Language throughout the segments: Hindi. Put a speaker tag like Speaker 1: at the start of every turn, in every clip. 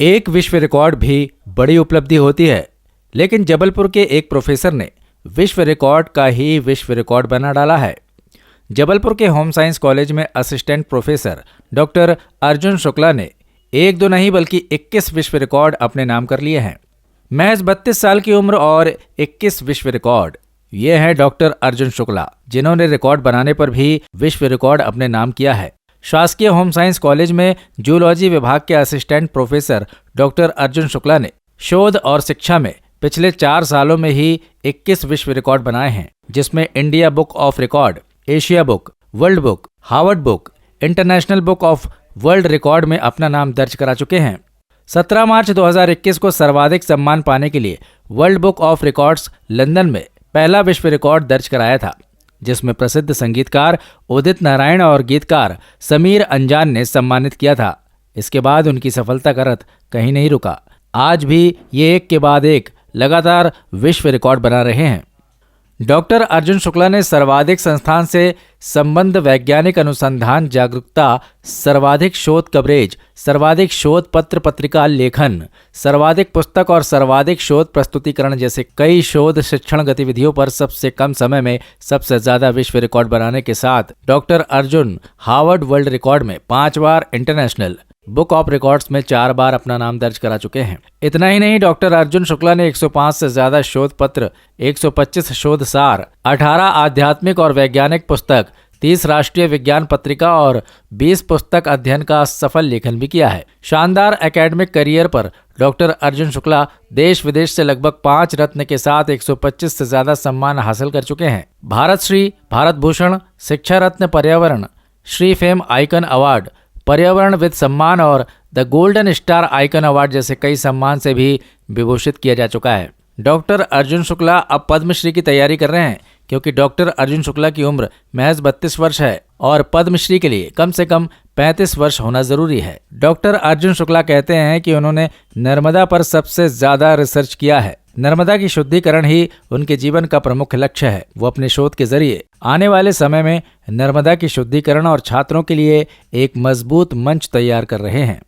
Speaker 1: एक विश्व रिकॉर्ड भी बड़ी उपलब्धि होती है, लेकिन जबलपुर के एक प्रोफेसर ने विश्व रिकॉर्ड का ही विश्व रिकॉर्ड बना डाला है। जबलपुर के होम साइंस कॉलेज में assistant professor doctor Arjun Shukla ने एक दो नहीं बल्कि 21 विश्व रिकॉर्ड अपने नाम कर लिए हैं। महज 32 साल की उम्र और 21 विश्व रिकॉर्ड। ये हैं डॉक्टर अर्जुन शुक्ला, जिन्होंने रिकॉर्ड बनाने पर भी विश्व रिकॉर्ड अपने नाम किया है। शासकीय होम साइंस कॉलेज में जूलॉजी विभाग के assistant professor doctor Arjun Shukla ने शोध और शिक्षा में पिछले 4 सालों में ही 21 विश्व रिकॉर्ड बनाए हैं, जिसमें India book of record, Asia book, world book, Harvard book, international book of world record में अपना नाम दर्ज करा चुके हैं। 17 मार्च 2021 को सर्वाधिक सम्मान पाने के लिए world book of records London में पहला विश्व रिकॉर्ड दर्ज कराया था, जिसमें प्रसिद्ध संगीतकार उदित नारायण और गीतकार समीर अंजान ने सम्मानित किया था। इसके बाद उनकी सफलता का रथ कहीं नहीं रुका। आज भी ये एक के बाद एक लगातार विश्व रिकॉर्ड बना रहे हैं। डॉक्टर अर्जुन शुक्ला ने सर्वाधिक संस्थान से संबंध, वैज्ञानिक अनुसंधान, जागरूकता, सर्वाधिक शोध कवरेज, सर्वाधिक शोध पत्र पत्रिका लेखन, सर्वाधिक पुस्तक और सर्वाधिक शोध प्रस्तुतिकरण जैसे कई शोध शिक्षण गतिविधियों पर सबसे कम समय में सबसे ज्यादा विश्व रिकॉर्ड बनाने के साथ doctor Arjun Harvard world record में 5 बार, इंटरनेशनल बुक ऑफ रिकॉर्ड्स में 4 बार अपना नाम दर्ज करा चुके हैं। इतना ही नहीं, डॉक्टर अर्जुन शुक्ला ने 105 से ज्यादा शोध पत्र, 125 शोध सार, 18 आध्यात्मिक और वैज्ञानिक पुस्तक, 30 राष्ट्रीय विज्ञान पत्रिका और 20 पुस्तक अध्ययन का सफल लेखन भी किया है। शानदार एकेडमिक करियर पर डॉक्टर अर्जुन शुक्ला देश विदेश से लगभग 5 रत्न के साथ 125 से ज्यादा सम्मान हासिल कर चुके हैं। भारत श्री, भारत भूषण, शिक्षा रत्न, पर्यावरण श्री फेम आइकन अवार्ड, पर्यावरण विद सम्मान और the golden star icon award जैसे कई सम्मान से भी विभूषित किया जा चुका है। डॉक्टर अर्जुन शुक्ला अब पद्मश्री की तैयारी कर रहे हैं, क्योंकि डॉक्टर अर्जुन शुक्ला की उम्र महज 32 वर्ष है और पद्मश्री के लिए कम से कम 35 वर्ष होना जरूरी है। डॉक्टर अर्जुन शुक्ला कहते हैं कि उन्होंने नर्मदा पर सबसे ज्यादा रिसर्च किया है। नर्मदा की शुद्धिकरण ही उनके जीवन का प्रमुख लक्ष्य है। वो अपने शोध के जरिए आने वाले समय में नर्मदा की शुद्धिकरण और छात्रों के लिए एक मजबूत मंच तैयार कर रहे हैं।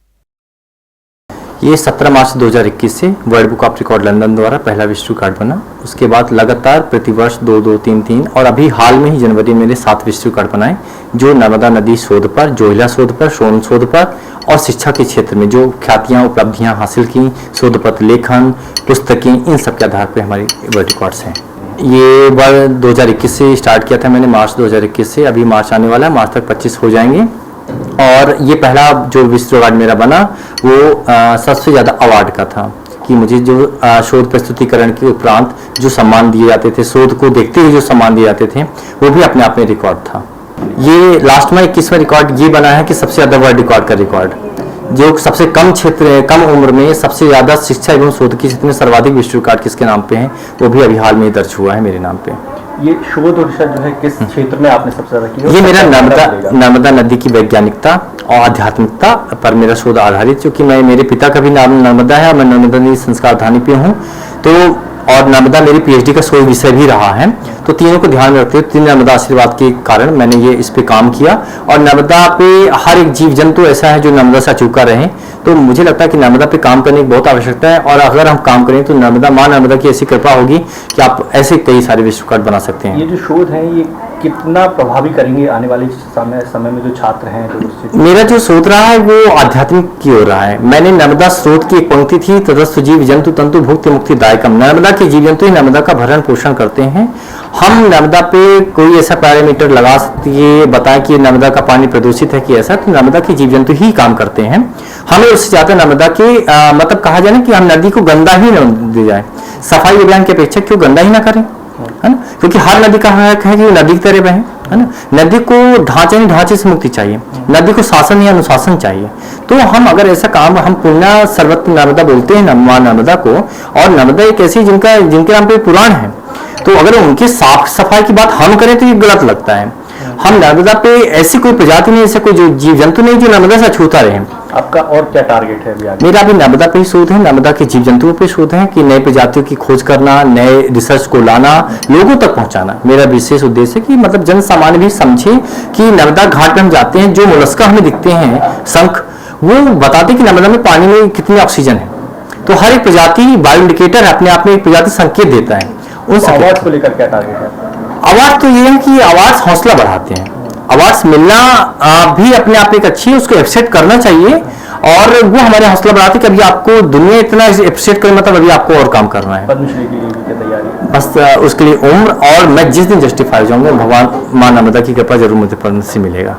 Speaker 2: ये 17 मार्च 2021 से world book of record London द्वारा पहला विश्व रिकॉर्ड बना। उसके बाद लगातार प्रतिवर्ष 2-2, 3-3 और अभी हाल में ही जनवरी में मैंने 7 विश्व रिकॉर्ड बनाए, जो नर्मदा नदी शोध पर, जोहिला शोध पर, शोध शोध पर और शिक्षा के क्षेत्र में जो ख्यातियाँ, उपलब्धियाँ हासिल की, शोध पत्र लेखन, पुस्तकें, इन सब के आधार पर हमारी वर्ल्ड रिकॉर्ड्स हैं। ये वर्ष 2021 से स्टार्ट किया था मैंने, मार्च 2021 से। अभी मार्च आने वाला है, मार्च तक 25 हो जाएंगे। और ये पहला जो विश्व रिकॉर्ड मेरा बना वो सबसे ज़्यादा अवार्ड का था, कि मुझे जो शोध प्रस्तुतिकरण के उपरांत जो सम्मान दिए जाते थे, शोध को देखते हुए जो सम्मान दिए जाते थे, वो भी अपने आप में रिकॉर्ड था। ये लास्ट में 21वां रिकॉर्ड ये बना है कि सबसे ज़्यादा वर्ल्ड रिकॉर्ड का रिकॉर्ड, जो सबसे कम क्षेत्र, कम उम्र में सबसे ज़्यादा शिक्षा एवं शोध के क्षेत्र में सर्वाधिक विश्व रिकॉर्ड किसके नाम पे है, वो भी अभी हाल में दर्ज हुआ है मेरे नाम पे।
Speaker 3: ये शोध और रिसर्च जो है किस क्षेत्र में आपने सबसे ज्यादा किया?
Speaker 2: ये मेरा नर्मदा नदी की वैज्ञानिकता और आध्यात्मिकता पर मेरा शोध आधारित, क्योंकि मेरे पिता का भी नाम नर्मदा है और मैं नर्मदा नदी संस्कारधानी पे हूँ, तो और नर्मदा मेरी पीएचडी का शोध विषय भी रहा है। तो तीनों को ध्यान में रखते हुए 3 नर्मदा आशीर्वाद के कारण मैंने ये इस पे काम किया। और नर्मदा पे हर एक जीव जंतु ऐसा है जो नर्मदा से अछूता रहे, तो मुझे लगता है कि नर्मदा पे काम करने की बहुत आवश्यकता है। और अगर हम काम करें तो नर्मदा, माँ नर्मदा की ऐसी कृपा होगी कि आप ऐसे कई सारे विश्व रिकॉर्ड बना सकते हैं।
Speaker 3: ये जो शोध है ये कितना प्रभावी करेंगे आने वाले समय में जो छात्र हैं? तो
Speaker 2: मेरा जो शोध रहा है वो आध्यात्मिक की ओर रहा है। मैंने नर्मदा स्रोत की एक पंक्ति थी, तदस्व जीव जंतु तंतु भुक्ति मुक्ति दायकम। नर्मदा के जीव जंतु ही नर्मदा का भरण पोषण करते हैं। हम नर्मदा पे कोई ऐसा पैरामीटर लगा सकते हैं, बताएं कि नर्मदा का पानी प्रदूषित है कि ऐसा, तो नर्मदा के जीव जंतु ही काम करते हैं। हमें उससे ज्यादा नर्मदा के मतलब कहा जाए ना कि हम नदी को गंदा ही न दे जाए, सफाई अभियान की अपेक्षा क्यों गंदा ही ना करें, है ना? क्योंकि हर नदी का हक है कि नदी की तरह बहे, है ना? नदी को ढांचे से मुक्ति चाहिए, नदी को शासन या अनुशासन चाहिए। तो हम अगर ऐसा काम, हम पुण्य सर्वत्र नर्मदा बोलते हैं मां नर्मदा को, और नर्मदा एक ऐसी जिनके नाम पे पुराण है, तो अगर उनकी साफ सफाई की बात हम करें तो ये गलत लगता है। हम नर्मदा पे ऐसी कोई प्रजाति नहीं, ऐसे कोई जो जीव जंतु नहीं जो नर्मदा से अछूता रहे।
Speaker 3: आपका और क्या टारगेट है अभी आगे?
Speaker 2: मेरा अभी नर्मदा पे ही शोध है, नर्मदा के जीव जंतुओं पे शोध है, कि नए प्रजातियों की खोज करना, नए रिसर्च को लाना, लोगों तक पहुंचाना। मेरा विशेष उद्देश्य है कि मतलब जन सामान्य भी समझे कि नर्मदा घाट पे हम जाते हैं, जो मोलस्का हमें दिखते हैं, शंख, वो बताते कि नर्मदा में पानी में कितनी ऑक्सीजन है। तो हर एक प्रजाति बायो इंडिकेटर अपने आप में एक प्रजाति संकेत देता है। उन
Speaker 3: तो अवार्ड को लेकर क्या टारगेट है?
Speaker 2: अवार्ड तो ये है कि अवार्ड्स हौसला बढ़ाते हैं। अवार्ड्स मिलना भी अपने आप में एक अच्छी है, उसको एक्सेप्ट करना चाहिए और वो हमारे हौसला बढ़ाते कि अभी आपको दुनिया इतना एक्सेप्ट करे, मतलब अभी आपको और काम करना है।
Speaker 3: पद्मश्री के लिए भी क्या तैयारी है?
Speaker 2: बस उसके लिए उम्र, और मैं जिस दिन जस्टिफाई हो जाऊंगा भगवान मां नर्मदा की कृपा जरूर मुझे पद्मश्री मिलेगा।